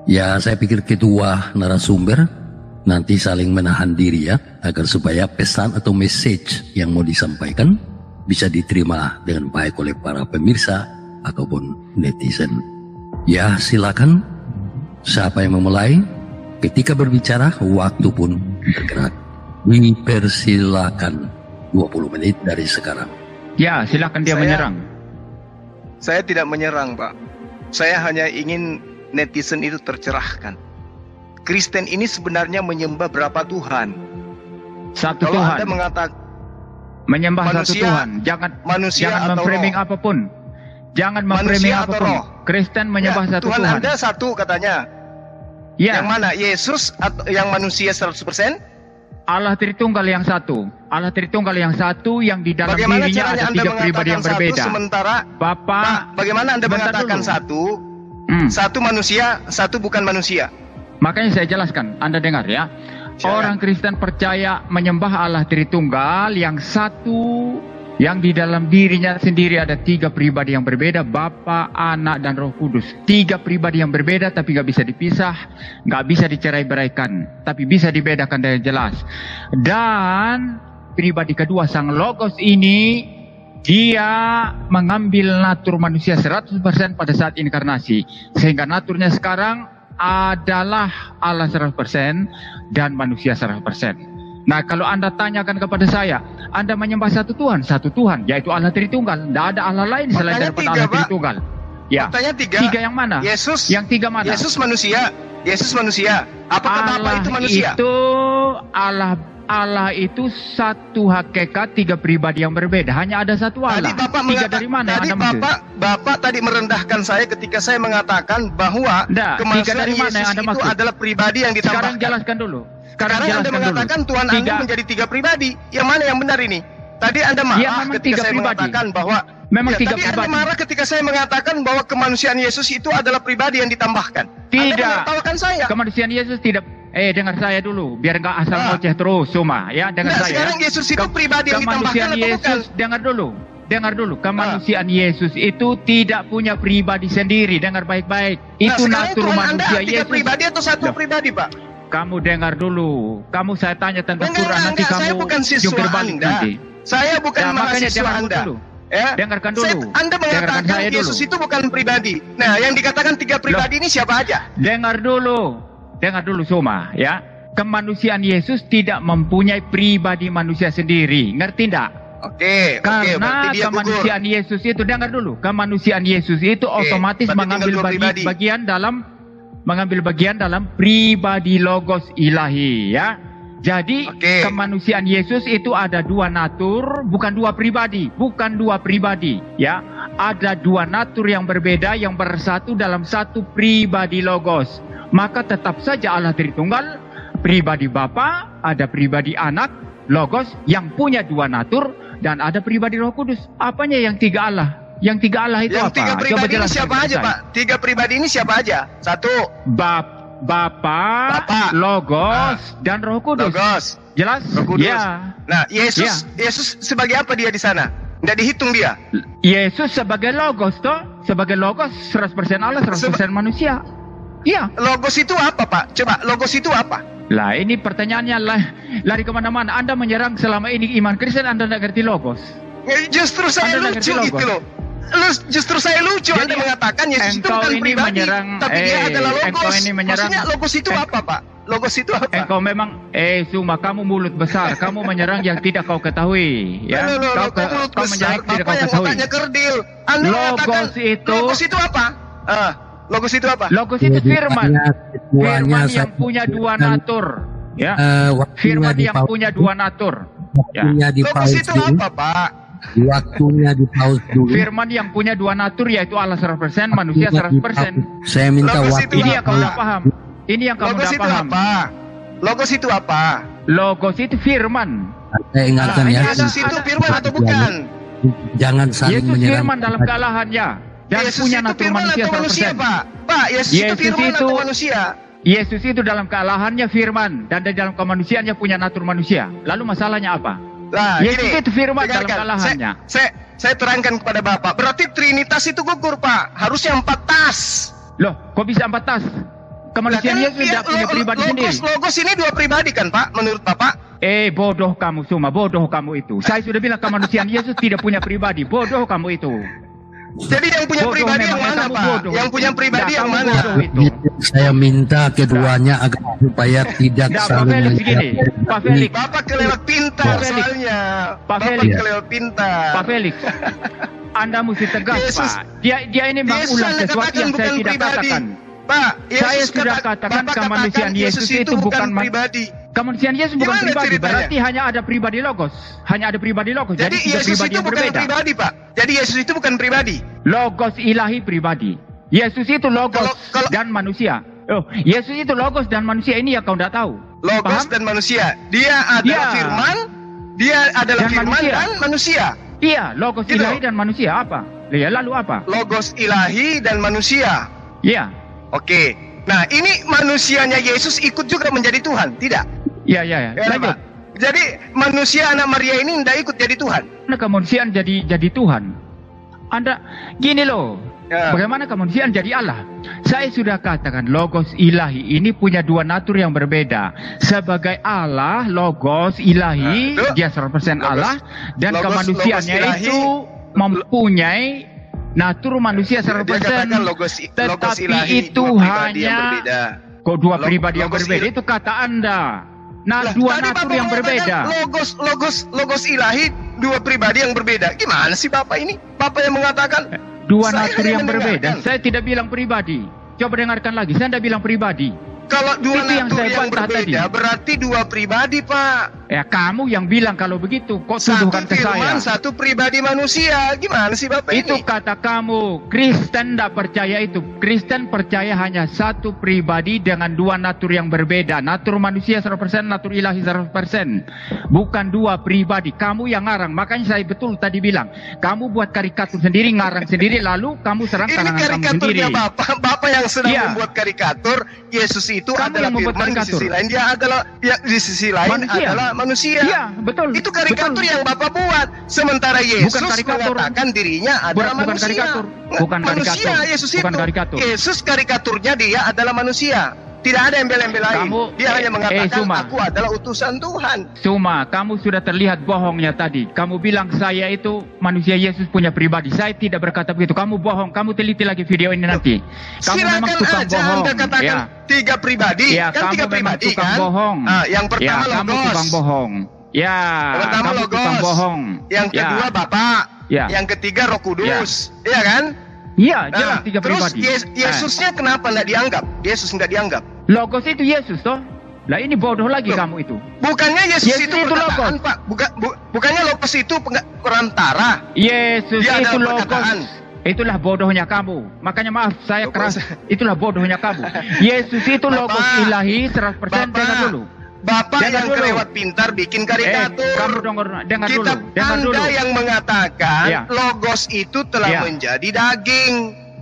Ya, saya pikir kedua narasumber nanti saling menahan diri ya, agar supaya pesan atau message yang mau disampaikan bisa diterima dengan baik oleh para pemirsa ataupun netizen. Ya, silakan. Siapa yang memulai? Ketika berbicara, waktu pun bergerak. Dipersilakan 20 menit dari sekarang. Ya, silakan dia menyerang. Saya tidak menyerang, Pak. Saya hanya ingin netizen itu tercerahkan. Kristen ini sebenarnya menyembah berapa Tuhan? Satu Kalau Tuhan. Anda mengatakan Menyembah manusia, satu Tuhan. Jangan memframing roh? apapun. Jangan memframing Manusia atau apapun. roh? Kristen menyembah Ya, satu Tuhan Tuhan. Anda satu katanya. Ya, Yang mana? Yesus atau yang manusia 100%? Allah Tritunggal yang satu. Allah Tritunggal yang satu yang di dalam Bagaimana dirinya caranya ada Anda tiga pribadi yang mengatakan berbeda. satu sementara Bapak, Pak, bagaimana Anda bentar mengatakan dulu. satu? Hmm. Satu manusia, satu bukan manusia. Makanya saya jelaskan, Anda dengar ya. Silakan. Orang Kristen percaya menyembah Allah Tritunggal yang satu, yang di dalam dirinya sendiri ada tiga pribadi yang berbeda, Bapa, Anak, dan Roh Kudus. Tiga pribadi yang berbeda tapi nggak bisa dipisah, nggak bisa dicerai-beraikan, tapi bisa dibedakan dengan jelas. Dan pribadi kedua Sang Logos ini, dia mengambil natur manusia 100% pada saat inkarnasi, sehingga naturnya sekarang adalah Allah 100% dan manusia 100%. Nah, kalau Anda tanyakan kepada saya, Anda menyembah satu Tuhan, yaitu Allah Tritunggal. Tidak ada Allah lain selain Pertanyaan daripada tiga, Allah Pak. Tritunggal. Ya. Pertanyaan tiga. Tiga yang mana? Yesus. Yang tiga mana? Yesus manusia. Yesus manusia. Apakah Bapa itu manusia? Allah itu satu hakikat, tiga pribadi yang berbeda. Hanya ada satu Allah. Tadi Bapak Tiga dari mana yang tadi Anda maksud? Bapak tadi merendahkan saya ketika saya mengatakan bahwa Nggak, tiga kemanusiaan dari mana yang Yesus Anda itu maksud? adalah pribadi yang ditambahkan. Sekarang jelaskan dulu. Sekarang Anda jelaskan mengatakan dulu. Tuhan Anda menjadi tiga pribadi. Yang mana yang benar ini? Tadi Anda marah memang ketika tiga saya pribadi. mengatakan bahwa Memang tiga tadi pribadi. Anda marah ketika saya mengatakan bahwa kemanusiaan Yesus itu adalah pribadi yang ditambahkan. Anda Tidak. menertawakan saya. Kemanusiaan Yesus tidak. Dengar saya dulu, biar nggak asal ngoceh terus, Suma. Ya, dengar Nah, saya. sekarang Yesus itu pribadi yang ditambahkan Kemanusiaan atau Yesus, bukan? dengar dulu. Kemanusiaan Yesus itu tidak punya pribadi sendiri. Dengar baik-baik. Itu sekarang natur Tuhan manusia Anda tiga Yesus. pribadi atau satu Loh. pribadi, Pak? Kamu dengar dulu. Kamu saya tanya tentang Enggak, Quran nanti saya kamu bukan siswa jungkir balik Anda. nanti. Saya bukan Ya, makanya mahasiswa dengar Anda. dulu. Ya. Dengarkan dulu. Anda Dengarkan mengatakan saya dulu. Yesus itu bukan pribadi. Nah, yang dikatakan tiga pribadi ini siapa aja? Dengar dulu Suma, ya. Kemanusiaan Yesus tidak mempunyai pribadi manusia sendiri, ngerti enggak? Oke, Karena berarti dia gugur. kemanusiaan Yesus itu, dengar dulu, kemanusiaan Yesus itu otomatis berarti mengambil tinggal dua pribadi. bagian dalam pribadi Logos ilahi, ya. Jadi kemanusiaan Yesus itu ada dua natur, bukan dua pribadi, ya. Ada dua natur yang berbeda yang bersatu dalam satu pribadi Logos. Maka tetap saja Allah Tritunggal, pribadi Bapa, ada pribadi Anak, Logos yang punya dua natur, dan ada pribadi Roh Kudus. Apanya yang tiga Allah? Yang tiga Allah itu Yang apa? tiga Coba pribadi ini jelaskan siapa kepada aja, saya. Pak? Tiga pribadi ini siapa aja? Satu, Bapa, Logos, dan Roh Kudus. Logos, Jelas? Roh Kudus. Ya. Nah, Yesus sebagai apa dia di sana? Nggak dihitung dia. Yesus sebagai Logos, toh? Sebagai Logos 100% Allah, 100% manusia. Iya. Logos itu apa, Pak? Coba, Logos itu apa? Lah, ini pertanyaannya lari kemana-mana. Anda menyerang selama ini iman Kristen, Anda tidak ngerti Logos. Justru saya Anda lucu ngerti gitu loh. Justru saya lucu. Jadi, Anda mengatakan Yesus itu engkau bukan ini pribadi, menyerang, tapi dia adalah engkau Logos. ini menyerang- Maksudnya Logos itu apa, Pak? Logos itu apa? Engkau memang, Suma, kamu mulut besar. Kamu menyerang yang tidak kau ketahui. Ya, Loh, kau mulut menyerang besar, yang tidak Bapak kau yang ketahui. otaknya kerdil. Anda mengatakan Logos itu apa? Logos itu apa? Logos itu firman. Firman yang saya punya dua pikirkan, natur. Ya. waktunya Firman di yang pause punya dulu. dua natur. Ya. Waktunya di Logos pause itu dulu. apa, Pak? Waktunya di pause dulu. Firman yang punya dua natur yaitu Allah 100%, manusia 100%. Saya minta Logos waktu. itu Ini yang kau apa? tidak paham. Ini yang kamu Logos tidak itu paham. apa? Logos itu apa? Logos itu firman. Saya ingatkan Nah, ya. ini Yesus itu firman atau bukan? Jangan saling Yesus menyerang. firman dalam kealahannya dan Yesus punya itu natur firman manusia atau manusia, 100%. Pak? Pak, Yesus itu Yesus firman itu- atau manusia? Yesus itu dalam kealahannya firman dan di dalam kemanusiaannya punya natur manusia. Lalu masalahnya apa? Nah, Yesus gini, itu firman dalam dengarkan. kealahannya. Saya terangkan kepada Bapak. Berarti Trinitas itu gugur, Pak. Harusnya 4 tas. Loh, kok bisa 4 tas? Kemanusiaan Yesus tidak punya pribadi sendiri. Logos ini dua pribadi kan Pak, menurut Bapak? Bodoh kamu semua, bodoh kamu itu. Saya sudah bilang kemanusiaan Yesus tidak punya pribadi, bodoh kamu itu. Jadi yang punya Bodoh pribadi yang memangnya mana kamu Pak? bodoh. Yang punya pribadi Nah, yang kamu mana? bodoh itu. Saya minta keduanya agar supaya tidak Nah, Pak saling Felix gini, Pak Felix, Bapak kelewat pintar Pak Felix. soalnya. Pak Bapak Felix. kelewat pintar. Pak Felix, Anda mesti tegas Yesus- Pak. Dia ini mengulang Anda sesuatu katakan yang saya bukan tidak pribadi. katakan. Pak, Saya sudah katakan Bapak kemanusiaan Yesus itu bukan pribadi. Kemanusiaan Yesus bukan Gimana pribadi, ceritanya? berarti hanya ada pribadi Logos. Hanya ada pribadi Logos, jadi Jadi tiga Yesus pribadi itu yang bukan berbeda. pribadi Pak. Jadi Yesus itu bukan pribadi. Logos ilahi pribadi. Yesus itu Logos Kalau- dan manusia. Yesus itu Logos dan manusia, ini yang kau tidak tahu. Logos Paham? dan manusia. Dia adalah Dia. firman. Dia adalah Dan firman manusia. dan manusia. Iya, Logos Gitu. ilahi dan manusia apa? Ya, lalu apa? Logos ilahi dan manusia. Iya. Oke. Nah, ini manusianya Yesus ikut juga menjadi Tuhan, tidak? Iya. Ya, Lanjut. Pak. Jadi manusia anak Maria ini tidak ikut jadi Tuhan. Bagaimana kemanusiaan jadi Tuhan? Anda gini loh. Ya. Bagaimana kemanusiaan jadi Allah? Saya sudah katakan Logos ilahi ini punya dua natur yang berbeda. Sebagai Allah, Logos ilahi, Nah, itu. dia 100% Logos- Allah, dan Logos kemanusiaannya ilahi. itu mempunyai natur manusia Dia 100%. katakan logos Tetapi ilahi, itu dua pribadi yang hanya berbeda. kok dua pribadi yang Logos berbeda, il- itu kata Anda. Nah, Lah, dua tadi natur Bapak yang berbeda. mengatakan Logos ilahi dua pribadi yang berbeda. Gimana sih Bapak ini? Bapak yang mengatakan Dua Saya natur hanya yang berbeda. mendengarkan. Saya tidak bilang pribadi. Coba dengarkan lagi. Saya tidak bilang pribadi. kalau dua Itu yang natur saya yang bantah berbeda tadi. berarti dua pribadi, Pak. Ya, kamu yang bilang kalau begitu. Kok Satu tuduhkan ke saya? firman, satu pribadi manusia. Gimana sih Bapak Itu ini? kata kamu. Kristen tidak percaya itu. Kristen percaya hanya satu pribadi dengan dua natur yang berbeda. Natur manusia 100%, natur ilahi 100%. Bukan dua pribadi. Kamu yang ngarang. Makanya saya betul tadi bilang. Kamu buat karikatur sendiri, ngarang sendiri. Lalu kamu serang Ini karangan kamu sendiri. karikaturnya Bapak. Bapak yang sedang Iya. membuat karikatur. Yesus itu Kamu adalah yang membuat firman, di karikatur. sisi lain dia adalah di sisi lain Manusia. adalah manusia. Iya, betul. Itu karikatur Betul. yang Bapak buat. Sementara Yesus Bukan karikatur. mengatakan dirinya adalah Bukan manusia. karikatur. Bukan Manusia karikatur. Yesus Bukan itu. karikatur. Yesus karikaturnya dia adalah manusia. Tidak ada embel-embel lain. Kamu- Dia hanya mengatakan Suma. aku adalah utusan Tuhan. Suma, kamu sudah terlihat bohongnya tadi. Kamu bilang saya itu manusia Yesus punya pribadi. Saya tidak berkata begitu. Kamu bohong. Kamu teliti lagi video ini nanti. Kamu memang Silakan tukang aja bohong. Anda katakan Ya. tiga pribadi. Ya, Kan kamu tiga memang pribadi tukang kan? bohong. Yang pertama ya, kamu Logos. tukang bohong. Ya, Yang pertama kamu Logos. tukang bohong. Yang Ya. kedua Bapak. Ya. Yang ketiga Roh Kudus. Iya kan? Iya, jelas tiga terus pribadi. Yesusnya kenapa tidak dianggap? Yesus nggak dianggap. Logos itu Yesus toh. Lah ini bodoh lagi Loh. kamu itu. Bukannya Yesus Yesus itu itu perkataan, Logos. Pak. Bukannya Logos itu perantara. Yesus Dia itu adalah Logos. perkataan. Itulah bodohnya kamu. Makanya maaf, saya Logos. keras. Itulah bodohnya kamu. Yesus itu Logos Bapak. ilahi 100%. Dengar dulu. Bapak Dengar yang dulu. kelewat pintar bikin karikatur. Kamu dengar dulu. Kitab Dengar dulu. Anda yang mengatakan Ya. Logos itu telah Ya. menjadi daging.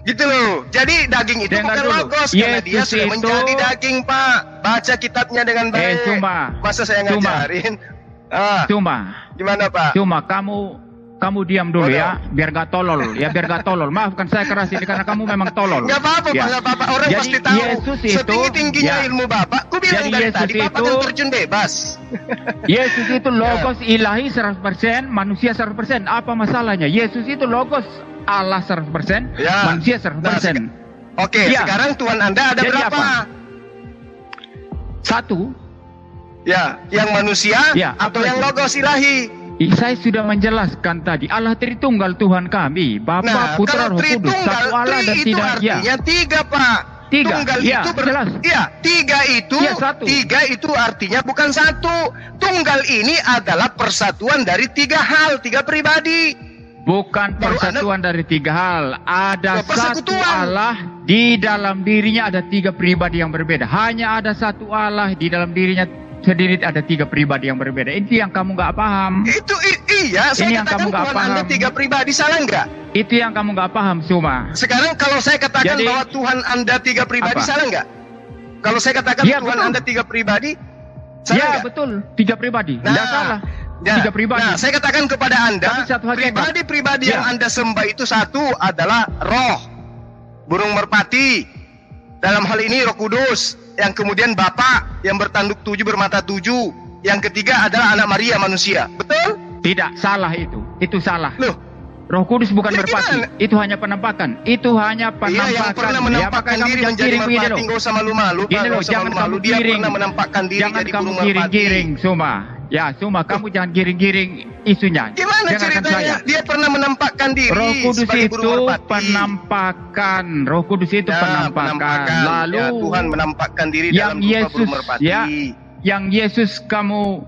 Gitu loh. Jadi daging itu Dengar bukan dulu. Logos karena dia Yesus sudah itu- menjadi daging, Pak. Baca kitabnya dengan baik. Suma. Masa saya Suma. ngajarin? Ah, Cuma gimana, Pak? kamu diam dulu Bodoh. ya, biar gak tolol. Ya biar gak tolol. Maafkan saya keras ini karena kamu memang tolol. Nggak apa-apa, Ya. Pak, nggak apa-apa. Orang Jadi pasti tahu. Yesus itu- Setinggi-tingginya ya. ilmu Bapak. Ku bilang Jadi dari Yesus tadi, Bapak itu- kan terjun bebas. Yesus itu Logos ilahi 100%, manusia 100%. Apa masalahnya? Yesus itu Logos Allah 100%, Ya. manusia 100%. Oke, Ya. sekarang Tuhan Anda ada Jadi berapa? apa? Satu, Ya, yang manusia Ya, atau apa yang lagi? Logos ilahi? saya sudah menjelaskan tadi. Allah Tritunggal Tuhan kami, Bapa, Nah, Putra, kalau Roh Kudus, Tritunggal, satu Allah dan itu tidak ya. artinya tiga, Pak. Tiga, Tunggal ya, itu jelas. Iya, tiga itu, Ya, satu. tiga itu artinya bukan satu. Tunggal ini adalah persatuan dari tiga hal, tiga pribadi. Bukan Baru persatuan dari tiga hal. Ada Loh, satu persekutuan. Allah, di dalam dirinya ada tiga pribadi yang berbeda. Hanya ada satu Allah, di dalam dirinya sendiri ada tiga pribadi yang berbeda. Itu yang kamu nggak paham. Itu iya, Ini saya yang katakan kamu nggak Tuhan Anda paham. tiga pribadi, salah nggak? Itu yang kamu nggak paham, Suma. Sekarang kalau saya katakan Jadi- bahwa Tuhan Anda tiga pribadi, Apa? salah nggak? Kalau saya katakan Ya, Tuhan betul. Anda tiga pribadi, salah Ya nggak? betul, tiga pribadi. Nggak salah. Ya, Tiga pribadi. Nah, saya katakan kepada Anda, Tapi satu hakikat. pribadi-pribadi yang Ya. Anda sembah itu satu adalah roh, burung merpati, Dalam hal ini Roh Kudus, yang kemudian Bapa yang bertanduk 7 bermata 7, yang ketiga adalah anak Maria manusia. Betul? Tidak, salah itu. Itu salah. Loh, Roh Kudus bukan Ya, merpati. gimana? Itu hanya penampakan. Itu hanya iya, yang penampakan. pernah Ya, menampakkan makanya diri kamu menjadi giring begini merpati, loh. nggak usah malu-malu, Pak, Gini loh, nggak usah jangan malu-malu. kamu Dia giring. pernah menampakkan diri Jangan jadi kamu burung merpati. giring-giring, Suma. Ya, Suma, kamu jangan giring-giring isunya. Gimana Dengarkan ceritanya? saya. Dia pernah menampakkan diri Roh Kudus sebagai itu burung merpati. penampakan. Roh Kudus itu Ya, penampakan. Lalu ya, Tuhan menampakkan diri yang dalam rupa Yesus, burung merpati. ya, yang Yesus kamu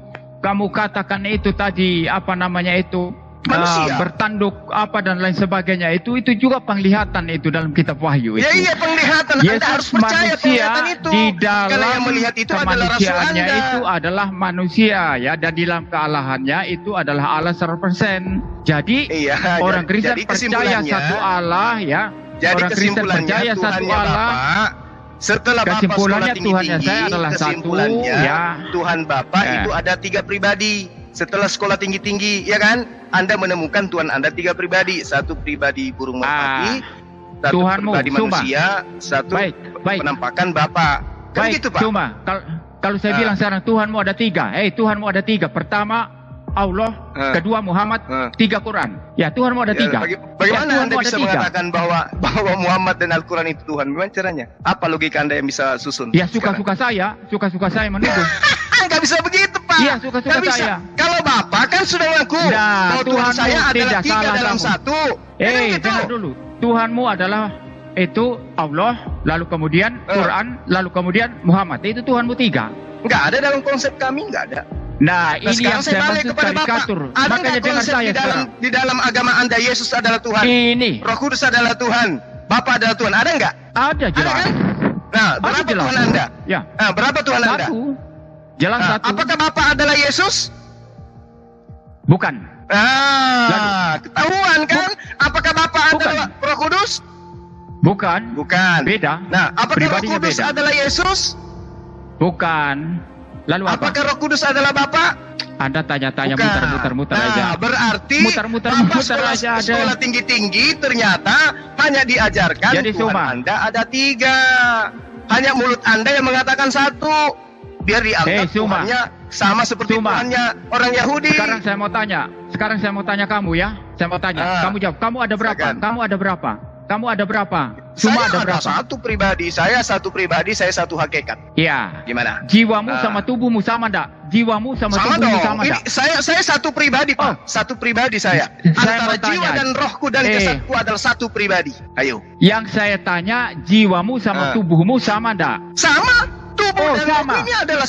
katakan itu tadi, apa namanya itu? Manusia. Bertanduk apa dan lain sebagainya, itu juga penglihatan itu dalam kitab Wahyu itu. Ya iya, penglihatan. Anda Yesus harus percaya manusia penglihatan itu. di Karena dalam yang melihat itu adalah Rasul kemanusiaannya Anda. itu adalah manusia, ya, dan di dalam kealahannya itu adalah Allah 100%. Jadi Iya, orang Kristen jadi percaya kesimpulannya- satu Allah, ya. Jadi Orang Kristen kesimpulannya percaya satu Tuhannya Allah. Bapak, setelah Bapak Kesimpulannya sekolah Tuhannya tinggi-tinggi, saya adalah satu, kesimpulannya ya. Tuhan Bapak Ya. itu ada 3 pribadi. Setelah sekolah tinggi-tinggi, ya kan? Anda menemukan Tuhan Anda 3 pribadi. 1 pribadi burung merpati, 1 Tuhanmu, pribadi Suma. manusia, 1 Baik. penampakan Bapak. Kan Baik, gitu, Pak? cuma kalau saya bilang sekarang Tuhanmu ada 3. Tuhanmu ada 3. Pertama Allah, kedua Muhammad, 3 Quran. Ya, Tuhanmu ada 3. Bagaimana Ya, Anda Tuhanmu bisa ada 3. mengatakan bahwa Muhammad dan Al-Quran itu Tuhan? Bagaimana caranya? Apa logika Anda yang bisa susun? Ya, suka-suka saya menuduh. Nggak bisa begitu, Pak. Iya, suka-suka Nggak bisa. saya. Kalau Bapak kan sudah mengaku Nah, bahwa Tuhan Tuhanmu saya adalah tidak 3 salah dalam kamu. 1. Kan gitu. Dengar dulu. Tuhanmu adalah itu Allah, lalu kemudian Quran, lalu kemudian Muhammad. Itu Tuhanmu 3. Nggak ada dalam konsep kami, nggak ada. Nah, ini Sekarang yang saya balik maksud kepada Bapak. karikatur. Ada Makanya nggak dengar konsep saya sekarang. di dalam agama Anda Yesus adalah Tuhan, Ini Roh Kudus adalah Tuhan, Bapa adalah Tuhan? Ada nggak? ada Ada jelas. kan? Nah, berapa jelas. Tuhan Anda? Ya, Nah, berapa Tuhan Anda? satu. Jelas Nah, satu. apakah Bapa adalah Yesus? Bukan. Ketahuan kan? Apakah Bapa adalah Roh Kudus? Bukan. Bukan. Beda. Nah, apakah Roh Pribadinya Kudus beda. adalah Yesus? Bukan. Lalu apa? Apakah Roh Kudus adalah Bapa? Anda tanya-tanya Bukan. muter-muter Nah, aja. berarti Muter-muter Bapak aja ada. sekolah tinggi-tinggi ternyata hanya diajarkan Jadi, Tuhan Suma. Anda ada 3. Hanya mulut Anda yang mengatakan 1. Biar dianggap Suma. Tuhannya sama seperti Suma. Tuhannya orang Yahudi. Sekarang saya mau tanya kamu, ya. Saya mau tanya. Kamu jawab. Kamu ada berapa? silakan. Kamu ada berapa? Kamu ada berapa? Cuma Saya ada berapa? satu pribadi, saya satu hakikat. Iya. Gimana? Jiwamu sama tubuhmu sama enggak? Jiwamu sama Sama tubuhmu dong. sama Ini enggak? saya satu pribadi, Pak. Satu pribadi saya. Saya mau Antara jiwa tanya. dan rohku dan jasadku adalah satu pribadi. Ayo. Yang saya tanya, jiwamu sama tubuhmu sama enggak? Sama. Tubuh dan sama. roh ini adalah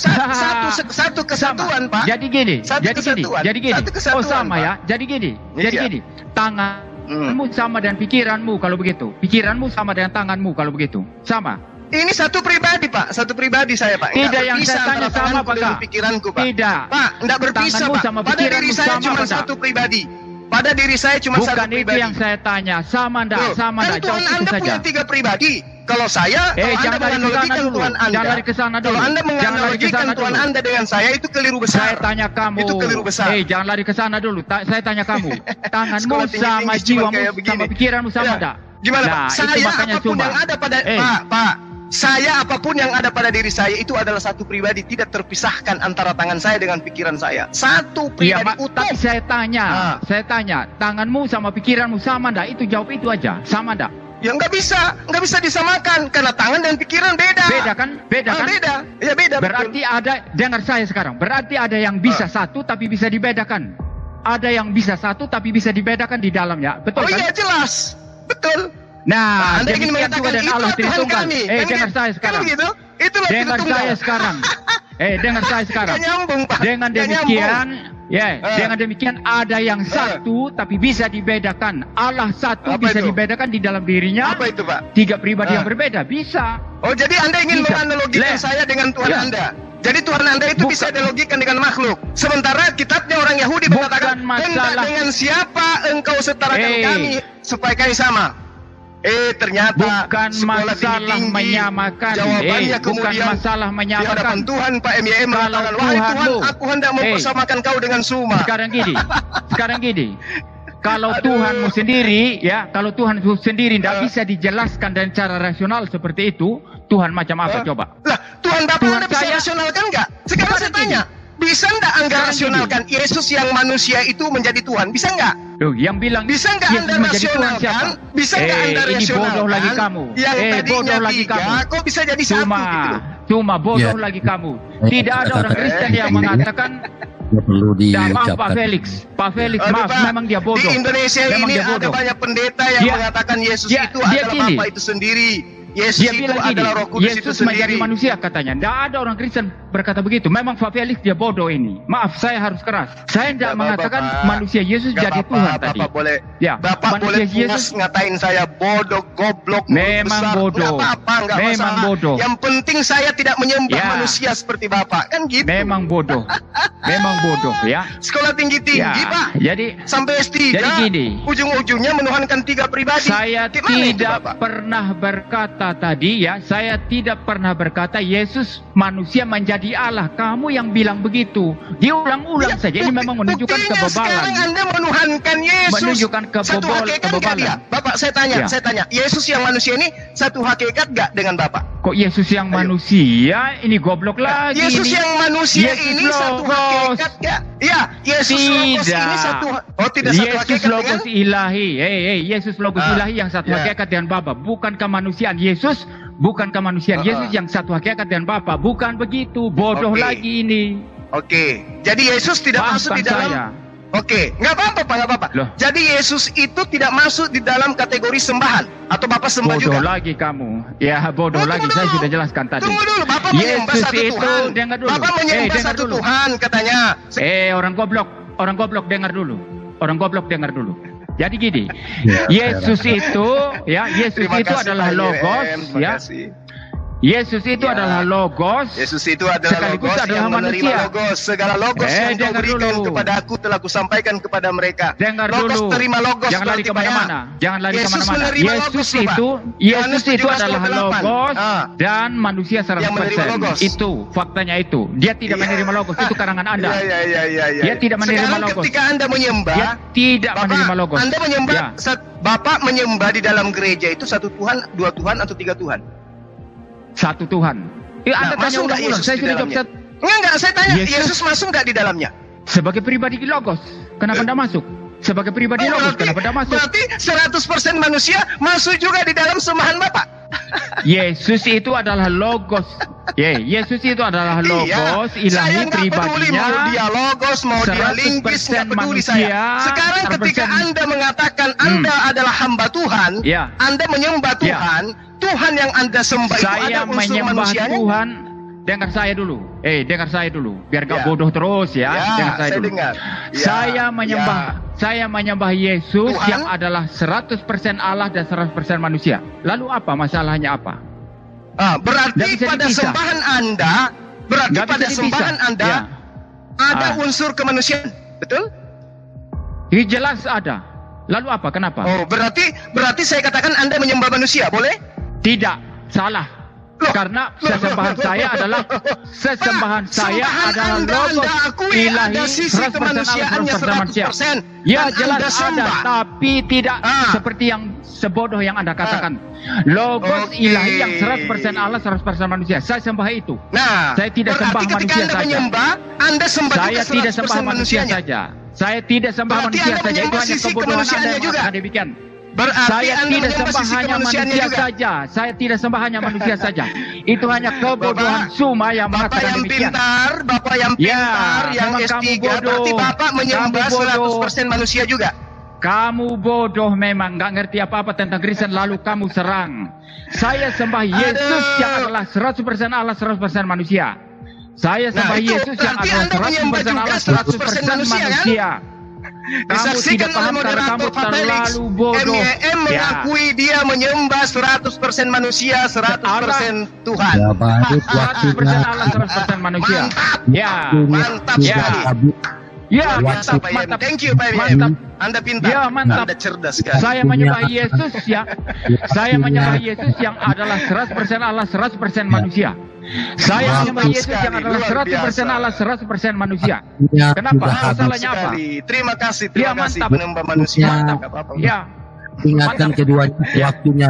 satu kesatuan, Pak. Jadi gini, Satu kesatuan. jadi gini. Satu kesatuan, sama Pak. ya. Jadi gini, Iya. jadi gini. Tanganmu sama dengan pikiranmu kalau begitu. Pikiranmu sama dengan tanganmu kalau begitu. Sama. Ini satu pribadi, Pak. Satu pribadi saya, Pak. Tidak, Nggak yang berpisah saya tanya antara sama, tanganku Pak, dengan Kak. pikiranku, Pak. Tidak. Pak, enggak berpisah, Tanganmu Pak. sama Pada diri pikiranmu saya sama, cuma Pak, satu pribadi. Pada diri saya cuma satu Bukan itu pribadi. yang saya tanya. Sama enggak? Loh, Sama kan enggak? Tuhan Jawab itu Anda saja. punya 3 pribadi. Kalau saya, kalau Anda jangan lari ke sana menganalogikan dulu. Tuhan Anda, Jangan lari ke sana dulu. kalau Anda Jangan lari ke menganalogikan sana Tuhan dulu. Anda dengan saya, itu keliru besar. Saya tanya kamu. Itu keliru besar. Jangan lari ke sana dulu. Saya tanya kamu. Tanganmu Sekolah tinggi-tinggi sama cuma jiwamu kayak begini. sama pikiranmu sama Ya. enggak? Gimana, Nah, Pak? itu Saya makanya apapun cuma. yang ada pada Pak, saya apapun yang ada pada diri saya itu adalah satu pribadi, tidak terpisahkan antara tangan saya dengan pikiran saya. Satu Iya, pribadi utuh. tapi saya tanya, tanganmu sama pikiranmu sama enggak? Itu jawab itu aja. Sama enggak? Ya nggak bisa disamakan karena tangan dan pikiran beda. Beda kan? Beda kan? Beda. Ya beda. Berarti ada, dengar saya sekarang. Berarti ada yang bisa satu tapi bisa dibedakan. Ada yang bisa satu tapi bisa dibedakan di dalamnya. Betul betul. Oh kan? iya jelas. Betul. Nah, Anda ingin demikian juga mengatakan dan itu Allah Tuhan Tritunggal. kami. Dengar saya sekarang. Kan begitu? Itulah Dengar Tritunggal. saya sekarang. Dengar saya sekarang. Nggak nyambung, Pak. Dengan Nggak demikian, nyambung. dengan demikian ada yang satu tapi bisa dibedakan. Allah satu Apa bisa itu? dibedakan di dalam dirinya. Apa itu, Pak? 3 pribadi yang berbeda bisa. Oh, jadi Anda ingin Bisa. menganalogikan saya dengan Tuhan Ya. Anda. Jadi Tuhan Anda itu Bukan. bisa dilogikan dengan makhluk. Sementara kitabnya orang Yahudi Bukan mengatakan, "Hendak masalah. dengan siapa engkau setarakan kami supaya kami sama?" Ternyata Bukan sekolah masalah tinggi-tinggi, menyamakan. Jawabannya Bukan kemudian masalah di menyamakan. hadapan Tuhan Pak MYM Kalau mengatakan, "Wahai Tuhan, Tuhanmu, aku hendak mempersamakan kau dengan Suma." Sekarang gini. Kalau Tuhanmu sendiri, ya, kalau Tuhan sendiri tidak bisa dijelaskan dengan cara rasional seperti itu, Tuhan macam apa coba? Lah, Tuhan Bapa Tuhan Anda bisa saya- rasionalkan nggak? Sekarang saya tanya, bisa nggak Anda Sekarang rasionalkan Yesus yang manusia itu menjadi Tuhan? Bisa nggak? Loh, yang bilang Bisa nggak Yesus Anda menjadi Tuhan siapa? rasionalkan? Bisa nggak Anda ini rasionalkan? bodoh lagi kamu. Yang tadinya bodoh lagi 3, kamu. kok bisa jadi 1 gitu loh. Cuma bodoh Ya. lagi kamu. Tidak ada orang Kristen yang mengatakan, Nggak perlu "Ya, maaf Pak diucapkan. Felix, Pak Felix, Aduh, maaf, Pak, memang dia bodoh." Di Indonesia Memang ini dia ada bodoh. banyak pendeta yang Dia- mengatakan Yesus dia- itu dia adalah gini. Bapa itu sendiri. Yesus Dia itu bilang gini, adalah Roh Kudus itu Yesus menjadi sendiri. manusia katanya. Tidak ada orang Kristen berkata begitu. Memang Pak Felix dia bodoh ini. Maaf, saya harus keras. Saya tidak Nggak mengatakan apa-apa, Pak. manusia Yesus Nggak jadi apa-apa, Tuhan tadi. Bapak boleh, Ya, Bapak manusia boleh Yesus puas ngatain saya bodoh, goblok, mulut Memang besar. bodoh. Nggak apa-apa, nggak Memang masalah. bodoh. Yang penting saya tidak menyembah Ya. manusia seperti Bapak, kan gitu. memang bodoh. Memang bodoh ya. Sekolah tinggi-tinggi, Ya, Pak. jadi Sampai S3. Jadi gini. Ujung-ujungnya menuhankan 3 pribadi. saya Gimana itu, tidak Bapak? pernah berkata tadi ya, saya tidak pernah berkata Yesus manusia menjadi Allah. Kamu yang bilang begitu. Diulang-ulang Ya, saja. Ini memang menunjukkan buktinya sekarang kebebalan. Anda menuhankan Yesus. Menunjukkan Satu hakikat nggak dia? Bapak, saya Ya. tanya. Yesus yang manusia ini satu hakikat nggak dengan Bapak? Kok Yesus yang Ayo. manusia? Ini goblok lagi. Yesus ini. yang manusia Yesus ini satu Logos. hakikat nggak? Iya, Yesus Logos Tidak. ini satu. Oh, tidak satu Yesus hakikat Logos dengan? ilahi. Yesus Logos Ah, ilahi yang satu ya. hakikat dengan Bapa. Bukan kemanusiaan Yesus. Bukan kemanusiaan Yesus yang satu hakikat dengan Bapa. Bukan begitu. Bodoh Oke. lagi ini. Oke, jadi Yesus tidak masuk di Maafkan dalam. saya. Oke, nggak apa-apa, Pak, nggak apa-apa. Loh. Jadi Yesus itu tidak masuk di dalam kategori sembahan atau Bapak sembah Bodoh juga? lagi kamu. Ya, bodoh Oh, lagi. tunggu Saya dulu. sudah jelaskan tadi. Tunggu dulu, Bapak menyembah Yesus satu itu, Tuhan. dengar dulu. Bapak menyembah dengar satu dulu. Tuhan katanya. Orang goblok. Orang goblok dengar dulu. Orang goblok dengar dulu. Jadi gini, Ya, Yesus itu, ya, Yesus Terima itu kasih, adalah Pak logos, YM, terima ya. kasih. Yesus itu Ya. adalah logos. Yesus itu adalah Sekaligus logos adalah yang menerima manusia. logos. Segala logos yang kau dengar berikan dulu. kepada aku telah kusampaikan kepada mereka. Dengar logos dulu. terima logos. Jangan lari berarti, Pak, ya. kemana-mana. Jangan lari Yesus kemana-mana. menerima Yesus logos, Pak. itu, Yohanes Yesus itu 17:28. adalah logos Ah. dan manusia 100%. Yang menerima logos. Itu faktanya itu. Dia tidak Iya. menerima logos. Itu karangan Anda. Ya. Dia tidak menerima Sekarang logos. ketika Anda menyembah, Dia tidak Bapak, menerima logos. Anda menyembah, Ya. Bapak menyembah di dalam gereja itu satu Tuhan, 2 Tuhan, atau 3 Tuhan? Satu Tuhan. Anda tanya masuk nggak ulang-ulang. Yesus Saya di sudah jawab dalamnya? Enggak, saya tanya, Yesus- Yesus masuk nggak di dalamnya? sebagai pribadi logos. Kenapa Anda masuk? Sebagai pribadi logos. Kenapa Anda masuk? Berarti 100% manusia masuk juga di dalam sembahan Bapak. Yesus itu adalah logos. Yesus itu adalah logos Iya. Saya ilahi nggak peduli mau pribadinya. dia logos, mau dia 100% linguis, nggak peduli manusia, saya. Sekarang ketika 100% Anda mengatakan Anda adalah hamba Tuhan, Ya. Anda menyembah Ya. Tuhan, Tuhan yang Anda sembah itu ada Saya unsur menyembah manusianya. Tuhan. Dengar saya dulu. Dengar saya dulu. Biar gak Ya. bodoh terus ya. Ya, Dengar saya saya dulu. dengar. Ya, Saya menyembah Yesus Tuhan? yang adalah 100% Allah dan 100% manusia. Lalu apa masalahnya apa? Nggak Nggak bisa bisa pada dipisah. sembahan Anda, berarti Nggak pada bisa dipisah. sembahan Anda Ya. ada Ah. unsur kemanusiaan, betul? Ini jelas ada. Lalu apa? Kenapa? Oh, berarti saya katakan Anda menyembah manusia, boleh? Tidak, salah. Loh, Karena loh, sesembahan loh, saya loh, adalah Pak, sesembahan saya sembahan adalah Anda logos akui ilahi ada sisi 100% kemanusiaannya Allah, 100% manusia. 100%. Ya dan jelas Anda ada, sembah. tapi tidak Ah. seperti yang sebodoh yang Anda katakan. Logos Oke. ilahi yang 100% Allah, 100% manusia. Saya sembah itu. Nah, Saya tidak sembah berarti ketika manusia Anda saja. menyembah, Anda sembah Saya juga tidak sembah 100% manusia manusianya. saja. Saya tidak sembah Berarti manusia Anda saja. Itu menyembah hanya sisi kebodohan Anda kemanusiaannya yang juga. mengatakan demikian. Berarti Saya Anda tidak menyembah sembah sisi hanya kemanusiaannya manusia juga. saja. Saya tidak sembah hanya manusia saja. Itu hanya kebodohan Bapak- Suma yang Bapak mengatakan yang demikian. pintar, Bapak yang Ya, pintar, yang memang S3, kamu bodoh. berarti Bapak menyembah Kamu bodoh. 100% manusia juga. Kamu bodoh memang, nggak ngerti apa-apa tentang Kristen, lalu kamu serang. Saya sembah Yesus Aduh. yang adalah 100% Allah, 100% manusia. Saya Nah, sembah itu Yesus yang berarti adalah Anda menyembah 100% juga Allah, 100% 100% manusia, kan? manusia. Kamu Disaksikan tidak paham oleh karena kamu moderator Pak Felix. terlalu bodoh. MYM Ya. mengakui dia menyembah 100% manusia, 100% Tuhan. Ya baik 100% waktunya. Allah, 100% manusia. Mantap. Ya. Mantap Ya. sekali. Habis. Ya, Waktu- mantap, Pak YM. mantap. Thank you Pak YM. Mantap. Anda pintar. Ya, mantap. Anda cerdas sekali. Saya menyembah Yesus ya. Saya menyembah Yesus yang adalah 100% Allah, 100% manusia. Saya menyembah Mantap Yesus yang sekali, adalah luar 100% biasa. Allah, 100% manusia. Ya, Kenapa? sudah habis. Masalahnya apa? Sekali. Terima kasih Ya, kasih mantap. penyembah manusia. Ya. Nggak apa-apa. Ya, Ingatkan mantap. keduanya Ya. waktunya